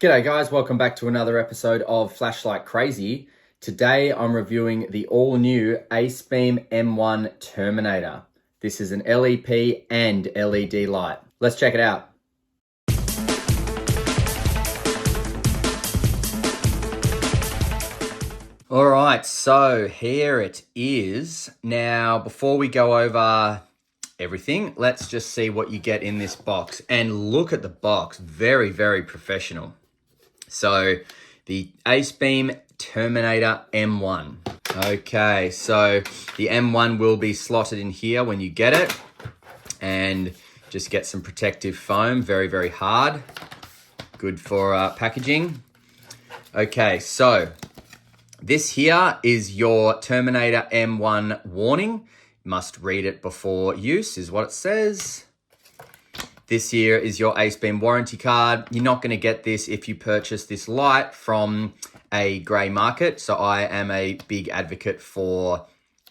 G'day guys, welcome back to another episode of Flash Like Crazy. Today I'm reviewing the all-new Acebeam M1 Terminator. This is an LEP and LED light. Let's check it out. Alright, so here it is. Now, before we go over everything, let's just see what you get in this box. And look at the box, very, very professional. So the Acebeam Terminator M1. Okay, so the M1 will be slotted in here when you get it, and just get some protective foam, very, very hard. Good for packaging. Okay, so this here is your Terminator M1 warning. Must read it before use is what it says. This here is your Acebeam warranty card. You're not going to get this if you purchase this light from a grey market. So I am a big advocate for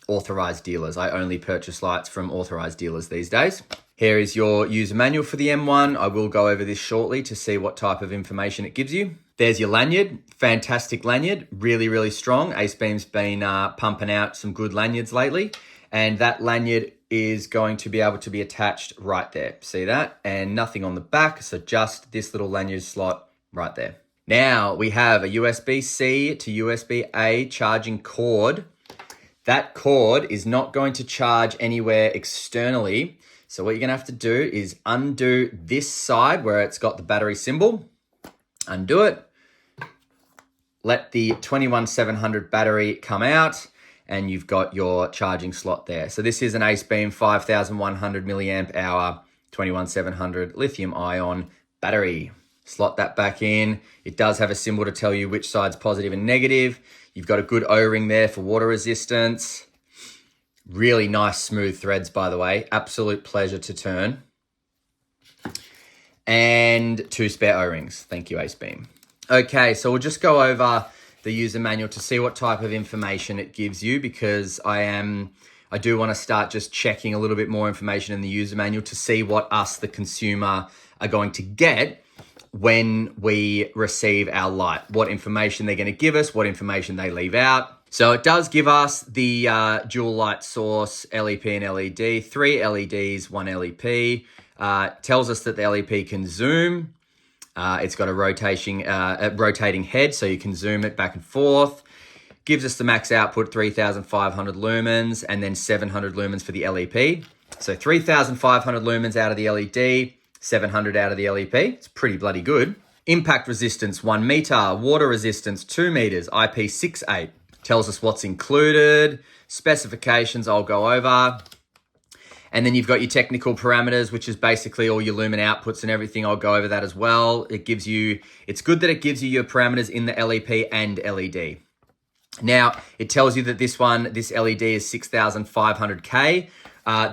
authorized dealers. I only purchase lights from authorized dealers these days. Here is your user manual for the M1. I will go over this shortly to see what type of information it gives you. There's your lanyard. Fantastic lanyard. Really, really strong. Acebeam's been pumping out some good lanyards lately. And that lanyard is going to be able to be attached right there. See that? And nothing on the back, so just this little lanyard slot right there. Now we have a USB-C to USB-A charging cord. That cord is not going to charge anywhere externally. So what you're gonna have to do is undo this side where it's got the battery symbol. Undo it. Let the 21700 battery come out, and you've got your charging slot there. So this is an Acebeam 5100 milliamp hour 21700 lithium ion battery. Slot that back in. It does have a symbol to tell you which side's positive and negative. You've got a good O-ring there for water resistance. Really nice smooth threads, by the way. Absolute pleasure to turn. And 2 spare O-rings. Thank you, Acebeam. Okay, so we'll just go over the user manual to see what type of information it gives you, because I do want to start just checking a little bit more information in the user manual to see what us, the consumer, are going to get when we receive our light. What information they're going to give us, what information they leave out. So it does give us the dual light source, LEP and LED, 3 LEDs, 1 LEP. Tells us that the LEP can zoom. It's got a rotating head, so you can zoom it back and forth. Gives us the max output, 3,500 lumens, and then 700 lumens for the LEP. So 3,500 lumens out of the LED, 700 out of the LEP. It's pretty bloody good. Impact resistance, 1 meter. Water resistance, 2 meters. IP68. Tells us what's included. Specifications I'll go over. And then you've got your technical parameters, which is basically all your lumen outputs and everything. I'll go over that as well. It's good that it gives you your parameters in the LEP and LED. Now, it tells you that this LED is 6500K.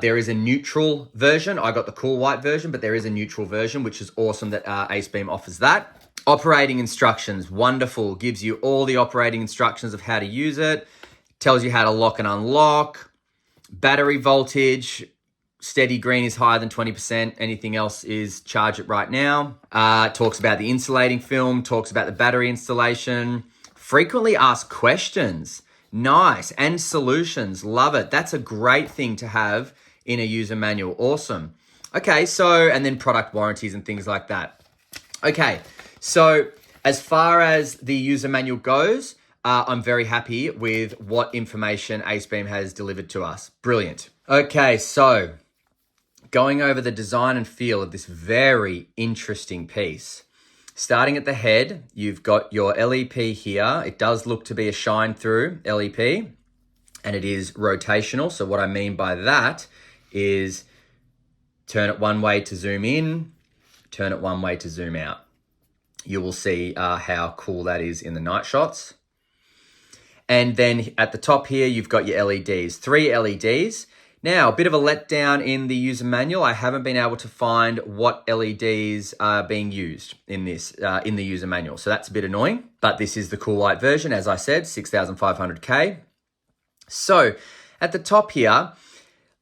There is a neutral version. I got the cool white version, but there is a neutral version, which is awesome that Acebeam offers that. Operating instructions, wonderful. Gives you all the operating instructions of how to use it. Tells you how to lock and unlock. Battery voltage. Steady green is higher than 20%. Anything else is charge it right now. Talks about the insulating film. Talks about the battery installation. Frequently asked questions. Nice. And solutions. Love it. That's a great thing to have in a user manual. Awesome. Okay, so, and then product warranties and things like that. Okay, so as far as the user manual goes, I'm very happy with what information Acebeam has delivered to us. Brilliant. Okay, so going over the design and feel of this very interesting piece. Starting at the head, you've got your LEP here. It does look to be a shine through LEP, and it is rotational. So what I mean by that is turn it one way to zoom in, turn it one way to zoom out. You will see how cool that is in the night shots. And then at the top here, you've got your LEDs, 3 LEDs. Now, a bit of a letdown in the user manual. I haven't been able to find what LEDs are being used in this in the user manual. So that's a bit annoying, but this is the cool light version, as I said, 6500K. So at the top here,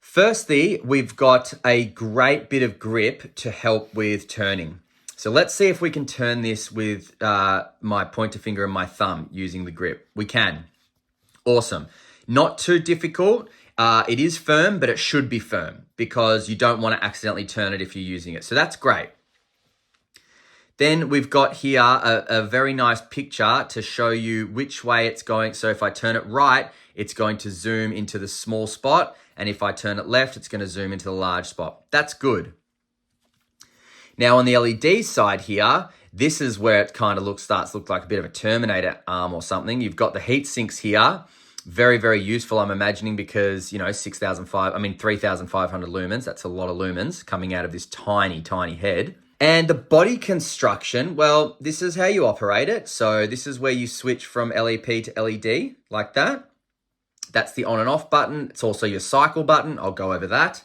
firstly, we've got a great bit of grip to help with turning. So let's see if we can turn this with my pointer finger and my thumb using the grip. We can. Awesome. Not too difficult. It is firm, but it should be firm because you don't want to accidentally turn it if you're using it. So that's great. Then we've got here a very nice picture to show you which way it's going. So if I turn it right, it's going to zoom into the small spot. And if I turn it left, it's going to zoom into the large spot. That's good. Now on the LED side here, this is where it kind of starts to look like a bit of a Terminator arm or something. You've got the heat sinks here. Very, very useful, I'm imagining, because, 3,500 lumens. That's a lot of lumens coming out of this tiny, tiny head. And the body construction, well, this is how you operate it. So this is where you switch from LEP to LED like that. That's the on and off button. It's also your cycle button. I'll go over that.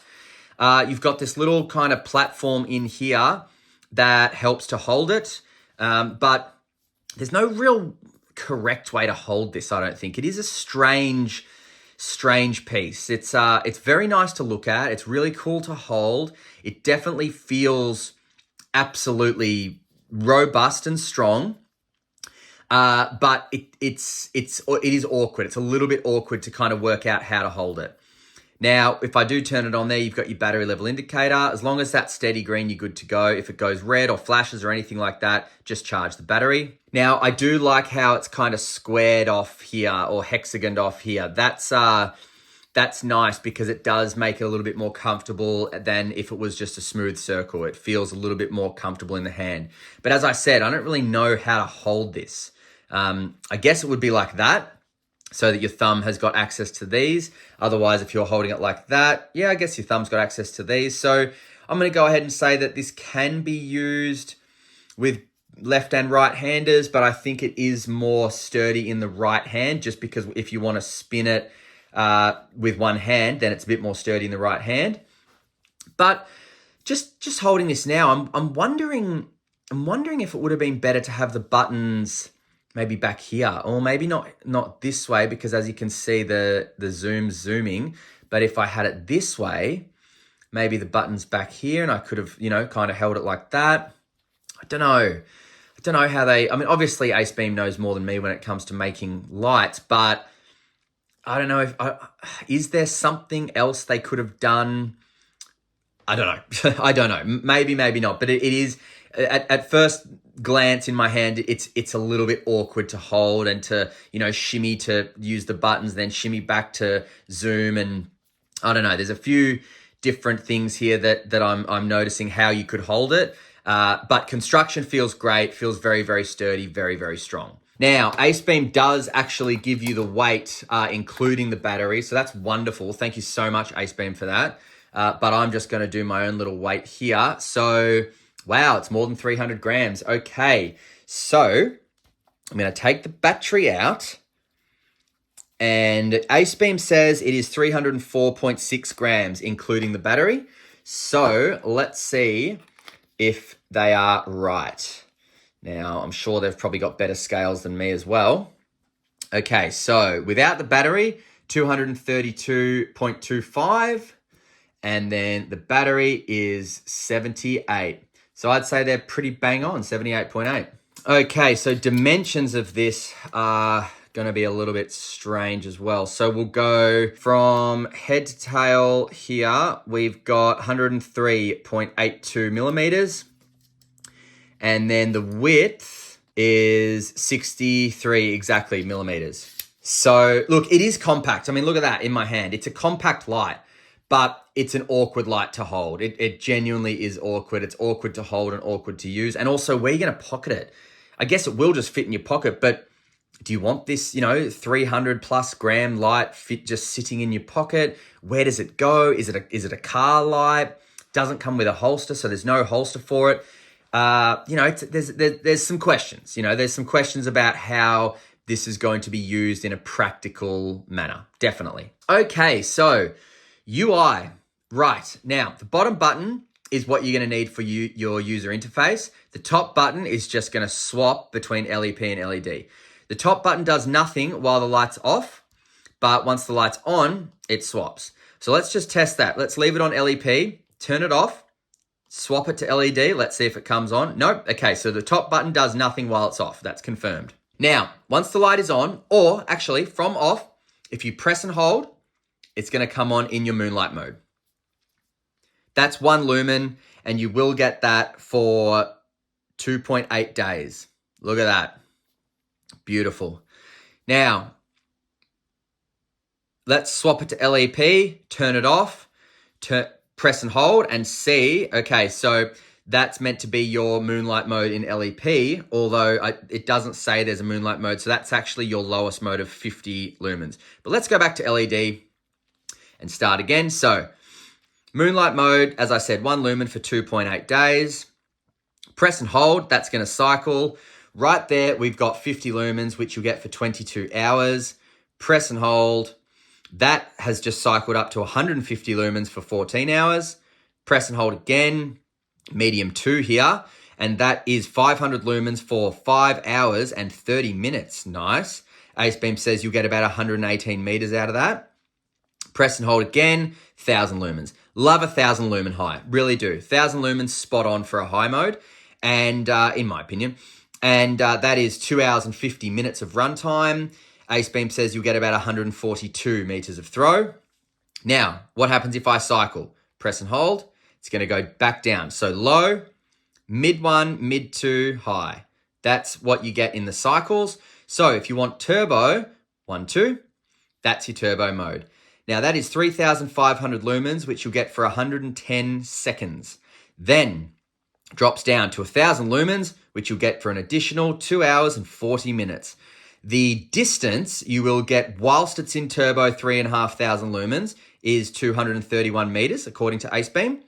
You've got this little kind of platform in here that helps to hold it. But there's no real correct way to hold this, I don't think. It is a strange piece. It's very nice to look at. It's really cool to hold. It definitely feels absolutely robust and strong. But it is awkward. It's a little bit awkward to kind of work out how to hold it. Now, if I do turn it on there, you've got your battery level indicator. As long as that's steady green, you're good to go. If it goes red or flashes or anything like that, just charge the battery. Now, I do like how it's kind of squared off here or hexagoned off here. That's nice because it does make it a little bit more comfortable than if it was just a smooth circle. It feels a little bit more comfortable in the hand. But as I said, I don't really know how to hold this. I guess it would be like that, so that your thumb has got access to these. Otherwise, if you're holding it like that, yeah, I guess your thumb's got access to these. So I'm going to go ahead and say that this can be used with left and right handers, but I think it is more sturdy in the right hand, just because if you want to spin it with one hand, then it's a bit more sturdy in the right hand. But just holding this now, I'm wondering if it would have been better to have the buttons maybe back here, or maybe not this way, because as you can see, the zooming. But if I had it this way, maybe the button's back here and I could have, kind of held it like that. I don't know how obviously Acebeam knows more than me when it comes to making lights, but I don't know is there something else they could have done? I don't know. I don't know. Maybe not, but it is at first glance in my hand, it's a little bit awkward to hold and to, shimmy to use the buttons, then shimmy back to zoom. And I don't know, there's a few different things here that I'm noticing how you could hold it. But construction feels great, feels very, very sturdy, very, very strong. Now, Acebeam does actually give you the weight, including the battery. So that's wonderful. Thank you so much, Acebeam, for that. But I'm just going to do my own little weight here. So, wow, it's more than 300 grams. Okay, so I'm going to take the battery out. And Acebeam says it is 304.6 grams, including the battery. So let's see if they are right. Now, I'm sure they've probably got better scales than me as well. Okay, so without the battery, 232.25. And then the battery is 78. So I'd say they're pretty bang on, 78.8. Okay, so dimensions of this are going to be a little bit strange as well. So we'll go from head to tail here. We've got 103.82 millimeters. And then the width is 63 exactly millimeters. So look, it is compact. I mean, look at that in my hand. It's a compact light, but it's an awkward light to hold. It genuinely is awkward. It's awkward to hold and awkward to use. And also, where are you going to pocket it? I guess it will just fit in your pocket, but do you want this, 300 plus gram light fit just sitting in your pocket? Where does it go? Is it a car light? Doesn't come with a holster, so there's no holster for it. There's some questions. There's some questions about how this is going to be used in a practical manner. Definitely. Okay, so UI. Right, now the bottom button is what you're going to need for your user interface. The top button is just going to swap between LEP and LED. The top button does nothing while the light's off, but once the light's on, it swaps. So let's just test that. Let's leave it on LEP, turn it off, Swap it to LED. Let's see if it comes on. Nope. Okay, so the top button does nothing while it's off. That's confirmed. Now, once the light is on, or actually from off, if you press and hold, it's going to come on in your moonlight mode. That's 1 lumen, and you will get that for 2.8 days. Look at that. Beautiful. Now, let's swap it to LEP, turn it off, press and hold, and see. Okay, so that's meant to be your moonlight mode in LEP, although it doesn't say there's a moonlight mode, so that's actually your lowest mode of 50 lumens. But let's go back to LED and start again. So, moonlight mode, as I said, 1 lumen for 2.8 days. Press and hold, that's going to cycle. Right there, we've got 50 lumens, which you'll get for 22 hours. Press and hold, that has just cycled up to 150 lumens for 14 hours. Press and hold again, medium 2 here, and that is 500 lumens for 5 hours and 30 minutes. Nice. Acebeam says you'll get about 118 meters out of that. Press and hold again, 1,000 lumens. Love 1,000 lumen high, really do. 1,000 lumens spot on for a high mode, and in my opinion. And that is 2 hours and 50 minutes of runtime. Acebeam says you'll get about 142 meters of throw. Now, what happens if I cycle? Press and hold. It's going to go back down. So low, mid 1, mid 2, high. That's what you get in the cycles. So if you want turbo, 1, 2, that's your turbo mode. Now that is 3,500 lumens, which you'll get for 110 seconds. Then drops down to 1,000 lumens, which you'll get for an additional 2 hours and 40 minutes. The distance you will get whilst it's in turbo 3,500 lumens is 231 meters, according to Acebeam.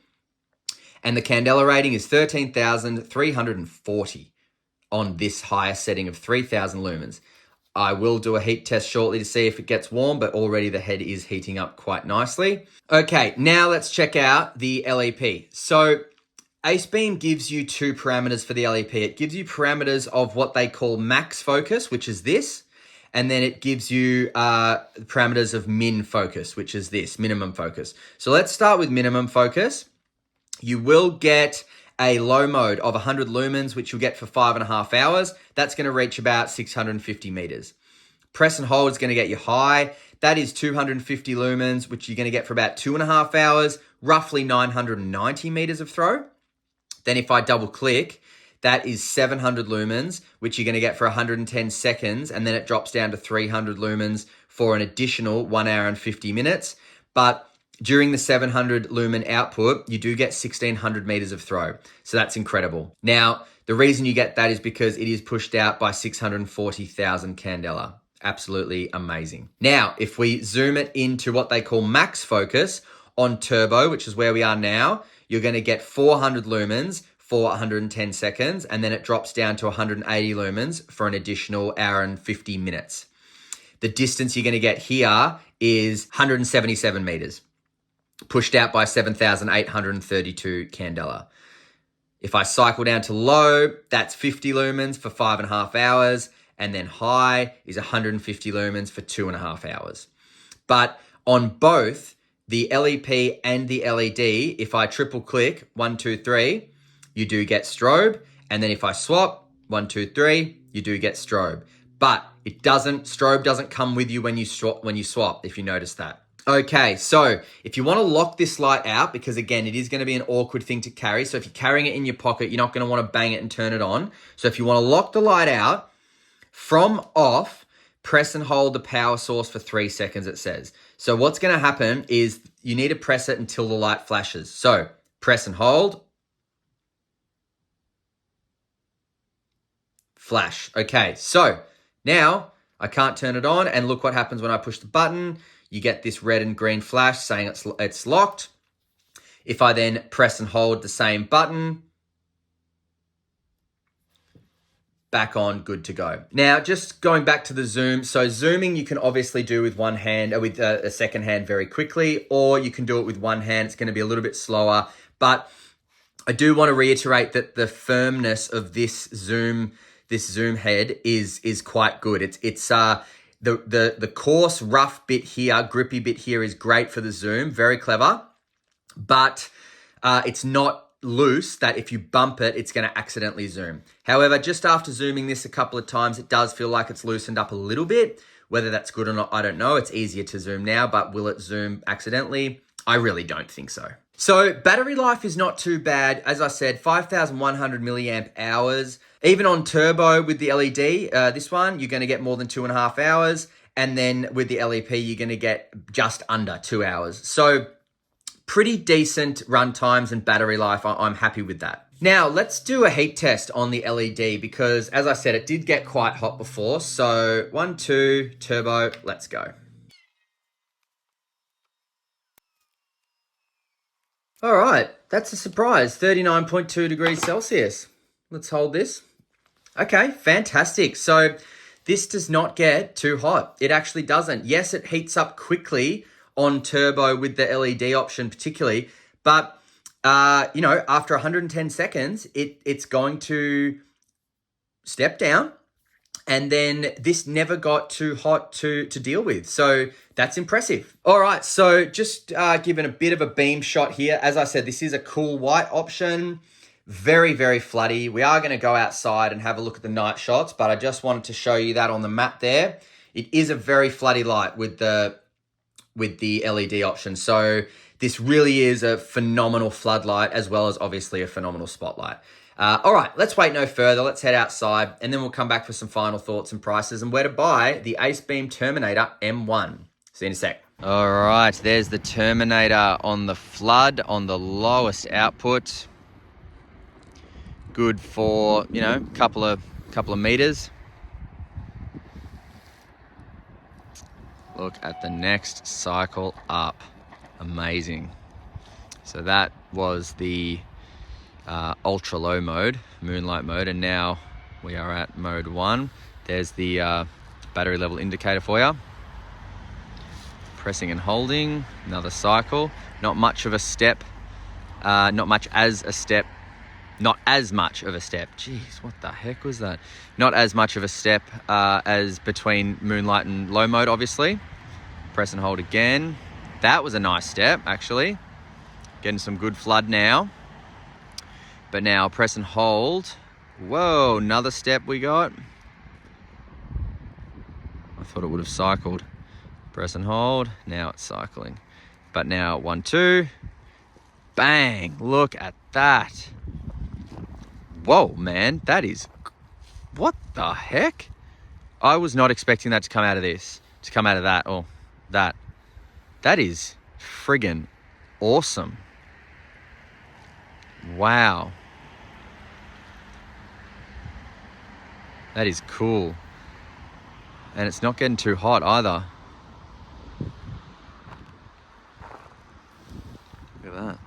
And the candela rating is 13,340 on this higher setting of 3,000 lumens. I will do a heat test shortly to see if it gets warm, but already the head is heating up quite nicely. Okay, now let's check out the LEP. So Acebeam gives you 2 parameters for the LEP. It gives you parameters of what they call max focus, which is this, and then it gives you parameters of min focus, which is this, minimum focus. So let's start with minimum focus. You will get a low mode of 100 lumens, which you'll get for 5.5 hours. That's going to reach about 650 meters. Press and hold is going to get you high. That is 250 lumens, which you're going to get for about 2.5 hours, roughly 990 meters of throw. Then if I double click, that is 700 lumens, which you're going to get for 110 seconds. And then it drops down to 300 lumens for an additional 1 hour and 50 minutes. But during the 700 lumen output, you do get 1,600 meters of throw. So that's incredible. Now, the reason you get that is because it is pushed out by 640,000 candela. Absolutely amazing. Now, if we zoom it into what they call max focus on turbo, which is where we are now, you're going to get 400 lumens for 110 seconds, and then it drops down to 180 lumens for an additional hour and 50 minutes. The distance you're going to get here is 177 meters, pushed out by 7,832 candela. If I cycle down to low, that's 50 lumens for 5.5 hours, and then high is 150 lumens for 2.5 hours. But on both the LEP and the LED, if I triple click 1, 2, 3, you do get strobe. And then if I swap 1, 2, 3, you do get strobe. But strobe doesn't come with you when you swap, if you notice that. Okay, so if you want to lock this light out, because again, it is going to be an awkward thing to carry. So if you're carrying it in your pocket, you're not going to want to bang it and turn it on. So if you want to lock the light out, from off, press and hold the power source for 3 seconds, it says. So what's going to happen is you need to press it until the light flashes. So press and hold. Flash. Okay, so now I can't turn it on, and look what happens when I push the button. You get this red and green flash saying it's locked. If I then press and hold the same button, back on, good to go. Now, just going back to the zoom. So zooming, you can obviously do with one hand, or with a second hand very quickly, or you can do it with one hand. It's going to be a little bit slower, but I do want to reiterate that the firmness of this zoom head is quite good. It's the coarse, rough bit here, grippy bit here is great for the zoom, very clever, but it's not loose that if you bump it, it's going to accidentally zoom. However, just after zooming this a couple of times, it does feel like it's loosened up a little bit. Whether that's good or not, I don't know. It's easier to zoom now, but will it zoom accidentally? I really don't think so. So battery life is not too bad. As I said, 5,100 milliamp hours. Even on turbo with the LED, this one, you're going to get more than 2.5 hours. And then with the LEP, you're going to get just under 2 hours. So pretty decent run times and battery life. I'm happy with that. Now, let's do a heat test on the LED because, as I said, it did get quite hot before. So 1, 2, turbo, let's go. All right, that's a surprise, 39.2 degrees Celsius. Let's hold this. Okay, fantastic. So this does not get too hot. It actually doesn't. Yes, it heats up quickly on turbo with the LED option particularly, but after 110 seconds, it's going to step down, and then this never got too hot to deal with. So that's impressive. All right, so just giving a bit of a beam shot here. As I said, this is a cool white option. Very, very floody. We are going to go outside and have a look at the night shots, but I just wanted to show you that on the map there. It is a very floody light with the LED option. So this really is a phenomenal floodlight as well as obviously a phenomenal spotlight. All right, let's wait no further. Let's head outside and then we'll come back for some final thoughts and prices and where to buy the Acebeam Terminator M1. See you in a sec. All right, there's the Terminator on the flood on the lowest output. Good for, couple of meters. Look at the next cycle up. Amazing. So that was the ultra low mode, moonlight mode, and now we are at mode 1. There's the battery level indicator for you. Pressing and holding, another cycle. Not much of a step, not as much of a step. Jeez, what the heck was that? Not as much of a step as between moonlight and low mode, obviously. Press and hold again. That was a nice step, actually. Getting some good flood now. But now press and hold. Whoa, another step we got. I thought it would have cycled. Press and hold. Now it's cycling. But now 1, 2. Bang, look at that. Whoa, man, that is, what the heck? I was not expecting that to come out of that, or that. That is friggin' awesome. Wow. That is cool. And it's not getting too hot either. Look at that.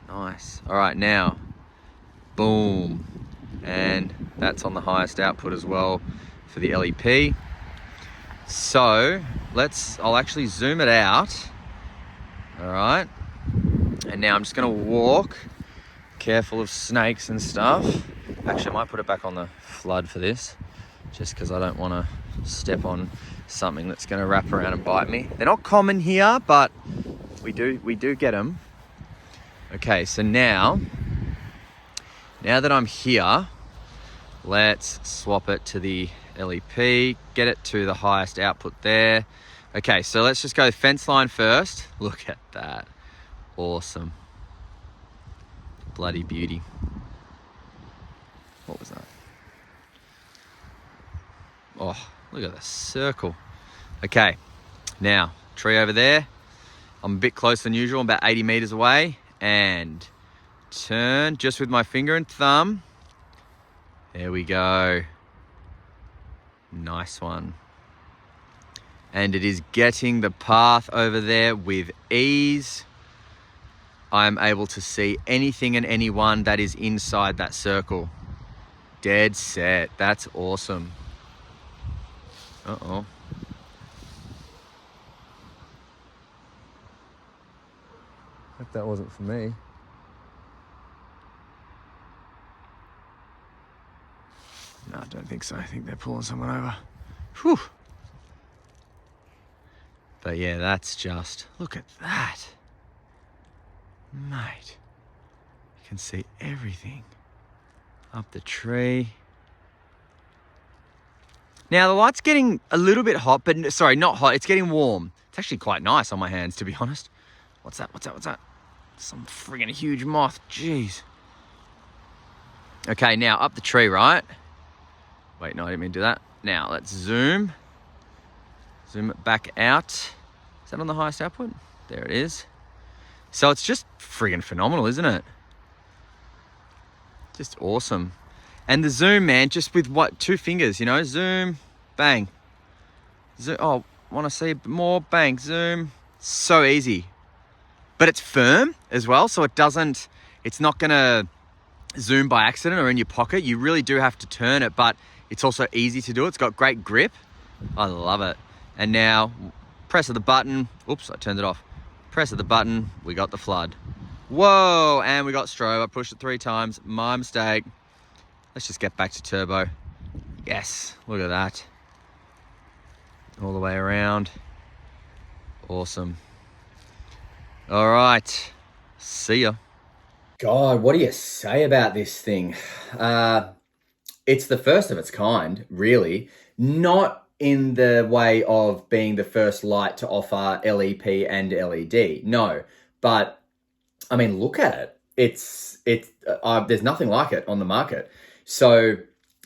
Nice. All right, now. Boom. And that's on the highest output as well for the LEP. So I'll actually zoom it out. All right. And now I'm just going to walk, careful of snakes and stuff. Actually, I might put it back on the flood for this, just because I don't want to step on something that's going to wrap around and bite me. They're not common here, but we do get them. Okay, so now that I'm here, let's swap it to the LEP, get it to the highest output there. Okay, so let's just go fence line first. Look at that. Awesome. Bloody beauty. What was that? Oh, look at the circle. Okay, now, tree over there. I'm a bit closer than usual, I'm about 80 meters away. And turn just with my finger and thumb. There we go. Nice one. And it is getting the path over there with ease. I'm able to see anything and anyone that is inside that circle. Dead set. That's awesome. Uh-oh. Hope that wasn't for me. No, I don't think so. I think they're pulling someone over. Whew. But yeah, that's just, look at that. Mate. can see everything up the tree. Now the light's getting a little bit hot, but sorry, not hot. It's getting warm. It's actually quite nice on my hands, to be honest. What's that? What's that? What's that? Some friggin' huge moth. Jeez. Okay, now up the tree, right? Wait, no, I didn't mean to do that. Now let's zoom. Zoom it back out. Is that on the highest output? There it is. So it's just friggin' phenomenal, isn't it? Just awesome. And the zoom, man, just with what, 2 fingers, you know, zoom, bang. Zoom, oh, want to see more, bang, zoom. So easy. But it's firm as well, so it's not gonna zoom by accident or in your pocket. You really do have to turn it, but it's also easy to do. It's got great grip. I love it. And now, press of the button. Oops, I turned it off. Press of the button, we got the flood. Whoa, and we got strobe. I pushed it 3 times, my mistake. Let's just get back to turbo. Yes, look at that. All the way around. Awesome. All right, see ya. God, what do you say about this thing? It's the first of its kind, really. Not in the way of being the first light to offer LEP and LED. No, but I mean, look at it. There's nothing like it on the market. So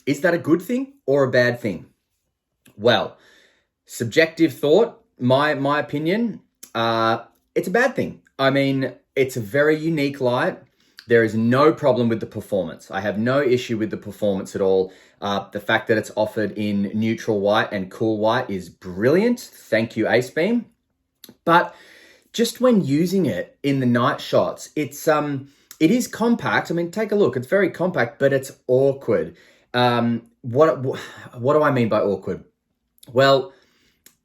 is that a good thing or a bad thing? Well, subjective thought, my opinion, it's a bad thing. I mean, it's a very unique light. There is no problem with the performance. I have no issue with the performance at all. The fact that it's offered in neutral white and cool white is brilliant. Thank you, Acebeam. But just when using it in the night shots, it is compact. I mean, take a look. It's very compact, but it's awkward. What do I mean by awkward? Well,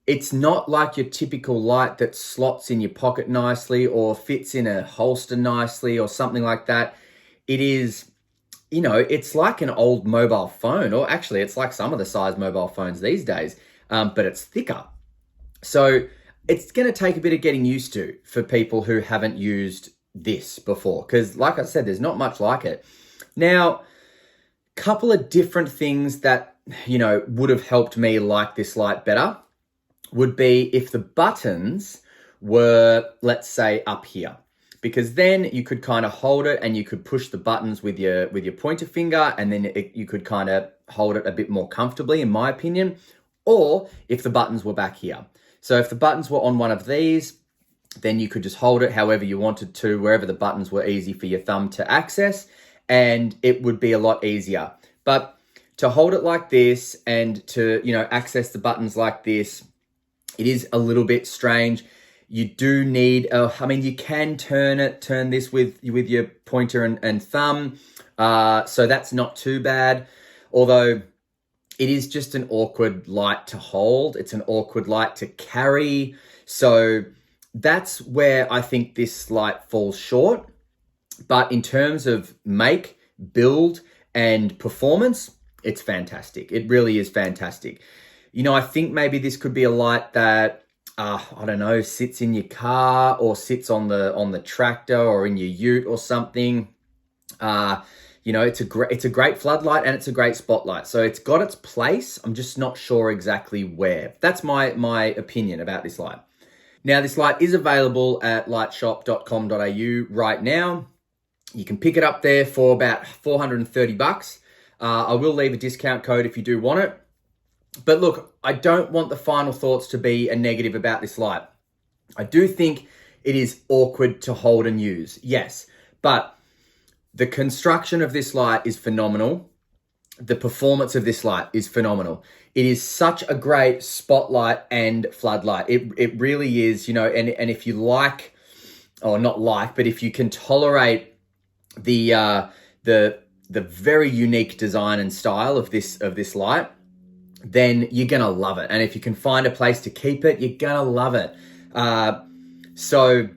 it's not like your typical light that slots in your pocket nicely or fits in a holster nicely or something like that. It is, you know, it's like an old mobile phone, or actually it's like some of the size mobile phones these days, but it's thicker. So it's going to take a bit of getting used to for people who haven't used this before, because like I said, there's not much like it. Now, a couple of different things that, you know, would have helped me like this light better would be if the buttons were, let's say, up here, because then you could kind of hold it and you could push the buttons with your pointer finger, and then you could kind of hold it a bit more comfortably, in my opinion. Or if the buttons were back here. So if the buttons were on one of these, then you could just hold it however you wanted to, wherever the buttons were easy for your thumb to access, and it would be a lot easier. But to hold it like this and to, you know, access the buttons like this, it is a little bit strange. You do need, I mean, you can turn this with your pointer and thumb. So that's not too bad. Although it is just an awkward light to hold. It's an awkward light to carry. So that's where I think this light falls short. But in terms of make, build, and performance, it's fantastic. It really is fantastic. You know, I think maybe this could be a light that, I don't know, sits in your car or sits on the tractor or in your ute or something. You know, it's a great floodlight and it's a great spotlight. So it's got its place. I'm just not sure exactly where. That's my opinion about this light. Now, this light is available at lightshop.com.au right now. You can pick it up there for about $430. I will leave a discount code if you do want it. But look, I don't want the final thoughts to be a negative about this light. I do think it is awkward to hold and use, yes. But the construction of this light is phenomenal. The performance of this light is phenomenal. It is such a great spotlight and floodlight. It really is, you know, and if you like, or not like, but if you can tolerate the very unique design and style of this light, then you're going to love it. And if you can find a place to keep it, you're going to love it. So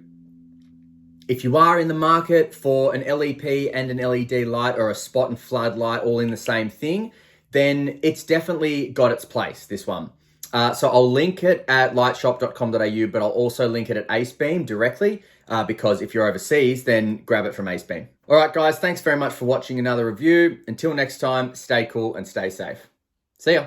if you are in the market for an LEP and an LED light, or a spot and flood light all in the same thing, then it's definitely got its place, this one. So I'll link it at lightshop.com.au, but I'll also link it at Acebeam directly, because if you're overseas, then grab it from Acebeam. All right, guys, thanks very much for watching another review. Until next time, stay cool and stay safe. See ya.